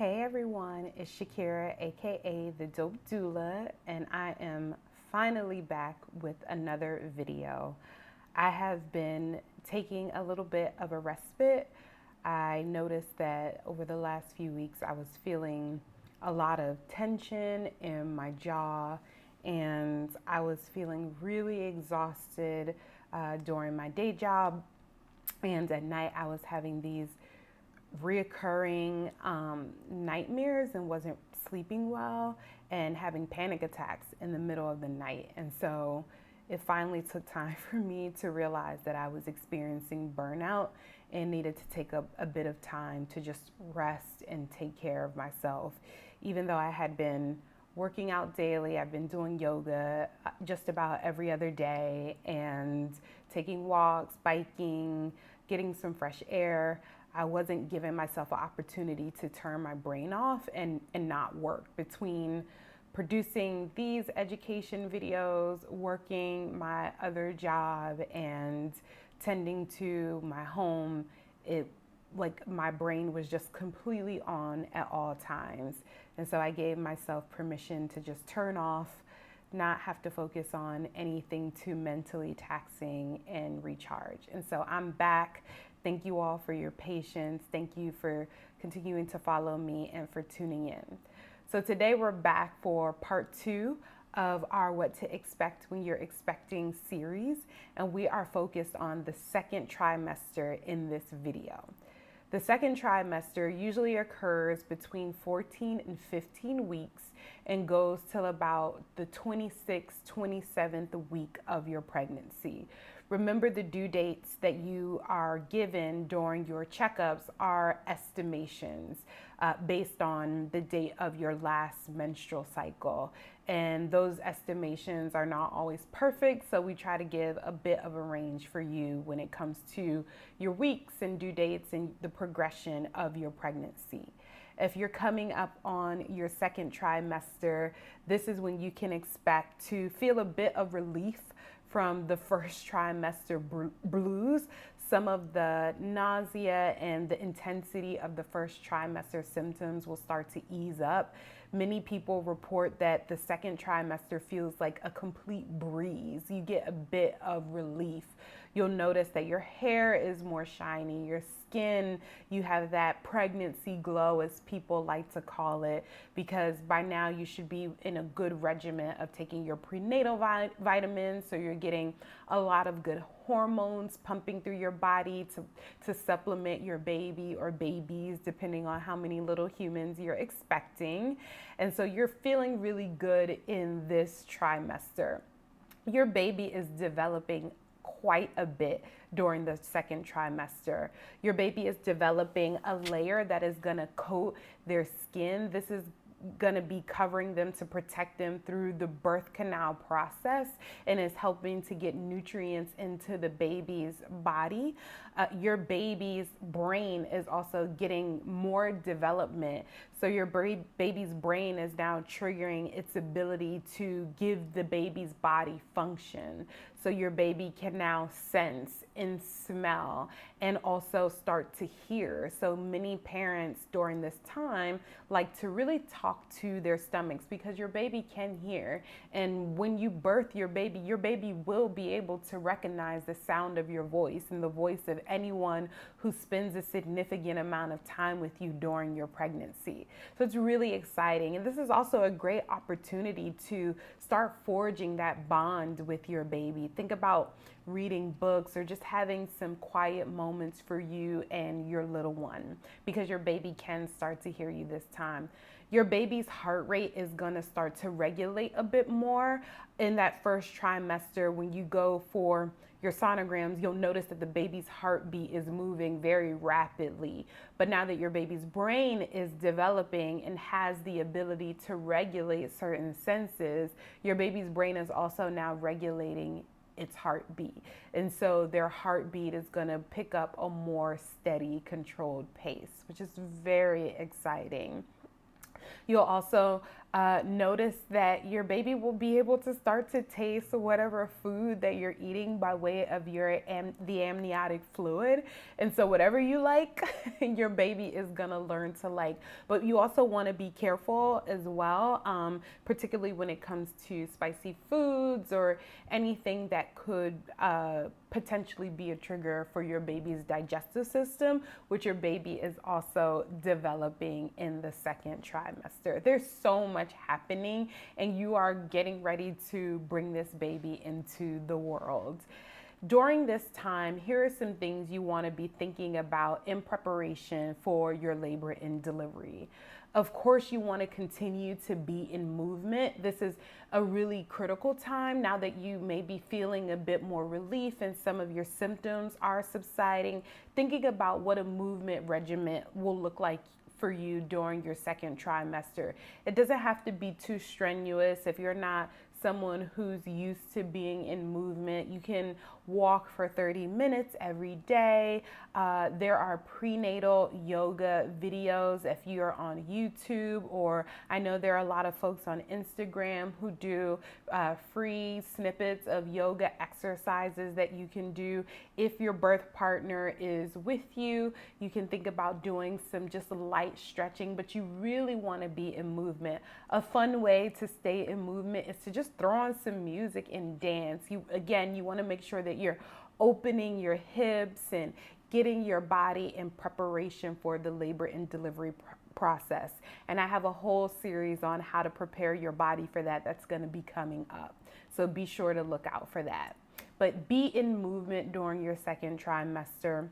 Hey everyone, it's Shakira, aka the Dope Doula, and I am finally back with another video. I have been taking a little bit of a respite. I noticed that over the last few weeks I was feeling a lot of tension in my jaw, and I was feeling really exhausted during my day job, and at night I was having these reoccurring nightmares and wasn't sleeping well and having panic attacks in the middle of the night. And so it finally took time for me to realize that I was experiencing burnout and needed to take a bit of time to just rest and take care of myself. Even though I had been working out daily, I've been doing yoga just about every other day and taking walks, biking, getting some fresh air. I wasn't giving myself an opportunity to turn my brain off and not work. Between producing these education videos, working my other job, and tending to my home, it like my brain was just completely on at all times. And so I gave myself permission to just turn off, not have to focus on anything too mentally taxing, and recharge. And so I'm back. Thank you all for your patience. Thank you for continuing to follow me and for tuning in. So today we're back for part 2 of our What to Expect When You're Expecting series, and we are focused on the second trimester in this video. The second trimester usually occurs between 14 and 15 weeks and goes till about the 26th, 27th week of your pregnancy. Remember, the due dates that you are given during your checkups are estimations based on the date of your last menstrual cycle. And those estimations are not always perfect, so we try to give a bit of a range for you when it comes to your weeks and due dates and the progression of your pregnancy. If you're coming up on your second trimester, this is when you can expect to feel a bit of relief from the first trimester blues. Some of the nausea and the intensity of the first trimester symptoms will start to ease up. Many people report that the second trimester feels like a complete breeze. You get a bit of relief. You'll notice that your hair is more shiny, your skin, you have that pregnancy glow, as people like to call it, because by now you should be in a good regimen of taking your prenatal vitamins, so you're getting a lot of good hormones pumping through your body to supplement your baby or babies, depending on how many little humans you're expecting. And so you're feeling really good in this trimester. Your baby is developing quite a bit during the second trimester. Your baby is developing a layer that is going to coat their skin. This is going to be covering them to protect them through the birth canal process and is helping to get nutrients into the baby's body. Your baby's brain is also getting more development. So your baby's brain is now triggering its ability to give the baby's body function. So your baby can now sense and smell and also start to hear. So many parents during this time like to really talk to their stomachs because your baby can hear. And when you birth your baby will be able to recognize the sound of your voice and the voice of anyone who spends a significant amount of time with you during your pregnancy. So it's really exciting. And this is also a great opportunity to start forging that bond with your baby. Think about reading books or just having some quiet moments for you and your little one, because your baby can start to hear you this time. Your baby's heart rate is going to start to regulate a bit more in that first trimester. When you go for your sonograms, you'll notice that the baby's heartbeat is moving very rapidly. But now that your baby's brain is developing and has the ability to regulate certain senses, your baby's brain is also now regulating its heartbeat. And so their heartbeat is going to pick up a more steady, controlled pace, which is very exciting. You'll also notice that your baby will be able to start to taste whatever food that you're eating by way of the amniotic fluid. And so whatever you like, your baby is gonna learn to like. But you also want to be careful as well, particularly when it comes to spicy foods or anything that could potentially be a trigger for your baby's digestive system, which your baby is also developing in the second trimester. There's so much happening, and you are getting ready to bring this baby into the world. During this time, here are some things you want to be thinking about in preparation for your labor and delivery. Of course, you want to continue to be in movement. This is a really critical time now that you may be feeling a bit more relief and some of your symptoms are subsiding. Thinking about what a movement regimen will look like for you during your second trimester. It doesn't have to be too strenuous. If you're not someone who's used to being in movement, you can walk for 30 minutes every day. There are prenatal yoga videos if you're on YouTube, or I know there are a lot of folks on Instagram who do free snippets of yoga exercises that you can do. If your birth partner is with you, you can think about doing some just light stretching, but you really want to be in movement. A fun way to stay in movement is to just throw on some music and dance. You want to make sure that you're opening your hips and getting your body in preparation for the labor and delivery process. And I have a whole series on how to prepare your body for that that's going to be coming up. So be sure to look out for that. But be in movement during your second trimester.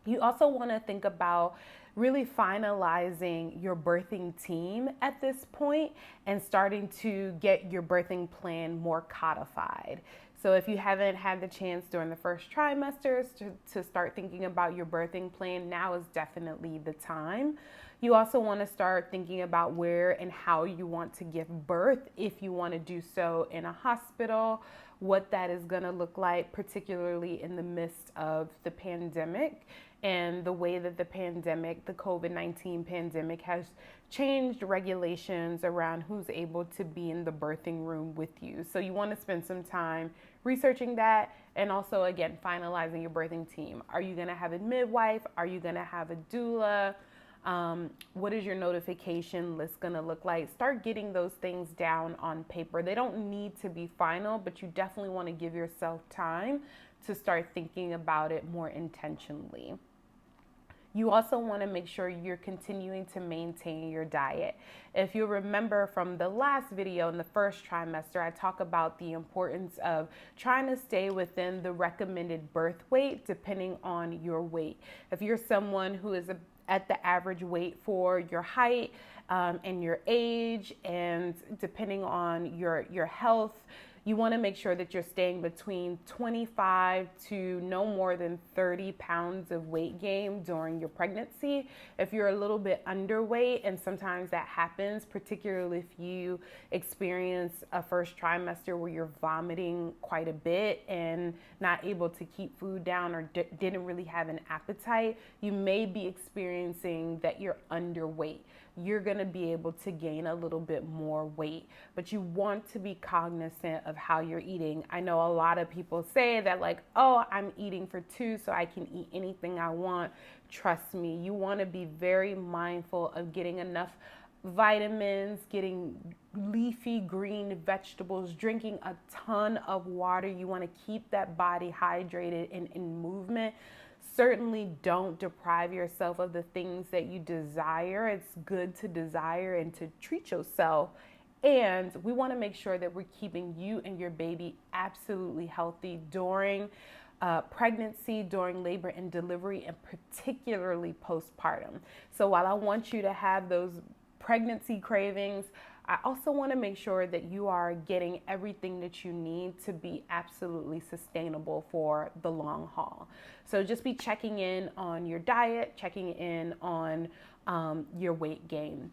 You also want to think about really finalizing your birthing team at this point and starting to get your birthing plan more codified. So if you haven't had the chance during the first trimesters to start thinking about your birthing plan, now is definitely the time. You also want to start thinking about where and how you want to give birth, if you want to do so in a hospital, what that is going to look like, particularly in the midst of the pandemic and the way that the COVID-19 pandemic has changed regulations around who's able to be in the birthing room with you. So you want to spend some time researching that, and also, again, finalizing your birthing team. Are you going to have a midwife? Are you going to have a doula? What is your notification list going to look like? Start getting those things down on paper. They don't need to be final, but you definitely want to give yourself time to start thinking about it more intentionally. You also want to make sure you're continuing to maintain your diet. If you remember from the last video in the first trimester, I talk about the importance of trying to stay within the recommended birth weight depending on your weight. If you're someone who is at the average weight for your height and your age, and depending on your health, you want to make sure that you're staying between 25 to no more than 30 pounds of weight gain during your pregnancy. If you're a little bit underweight, and sometimes that happens, particularly if you experience a first trimester where you're vomiting quite a bit and not able to keep food down, or didn't really have an appetite, you may be experiencing that you're underweight. You're going to be able to gain a little bit more weight, but you want to be cognizant of how you're eating. I know a lot of people say that, like, oh, I'm eating for two, so I can eat anything I want. Trust me, you want to be very mindful of getting enough vitamins, getting leafy green vegetables, drinking a ton of water. You want to keep that body hydrated and in movement. Certainly don't deprive yourself of the things that you desire. It's good to desire and to treat yourself. And we want to make sure that we're keeping you and your baby absolutely healthy during pregnancy, during labor and delivery, and particularly postpartum. So while I want you to have those pregnancy cravings, I also want to make sure that you are getting everything that you need to be absolutely sustainable for the long haul. So just be checking in on your diet, checking in on your weight gain.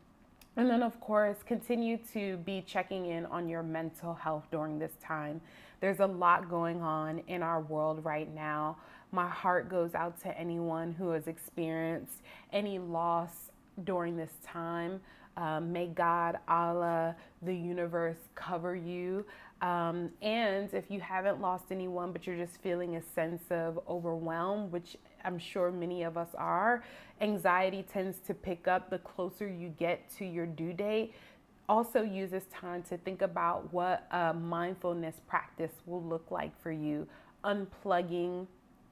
And then, of course, continue to be checking in on your mental health during this time. There's a lot going on in our world right now. My heart goes out to anyone who has experienced any loss during this time. May God, Allah, the universe cover you. And if you haven't lost anyone, but you're just feeling a sense of overwhelm, which I'm sure many of us are, anxiety tends to pick up the closer you get to your due date. Also use this time to think about what a mindfulness practice will look like for you. Unplugging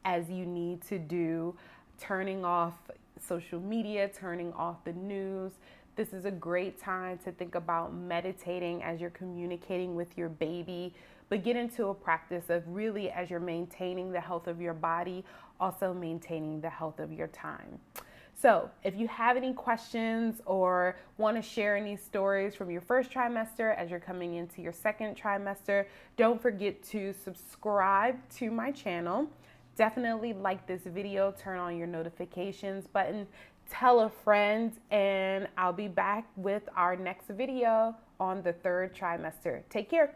as you need to do, turning off social media, turning off the news. This is a great time to think about meditating as you're communicating with your baby, but get into a practice of really, as you're maintaining the health of your body, also maintaining the health of your time. So if you have any questions or want to share any stories from your first trimester as you're coming into your second trimester, don't forget to subscribe to my channel. Definitely like this video, turn on your notifications button, tell a friend, and I'll be back with our next video on the third trimester. Take care.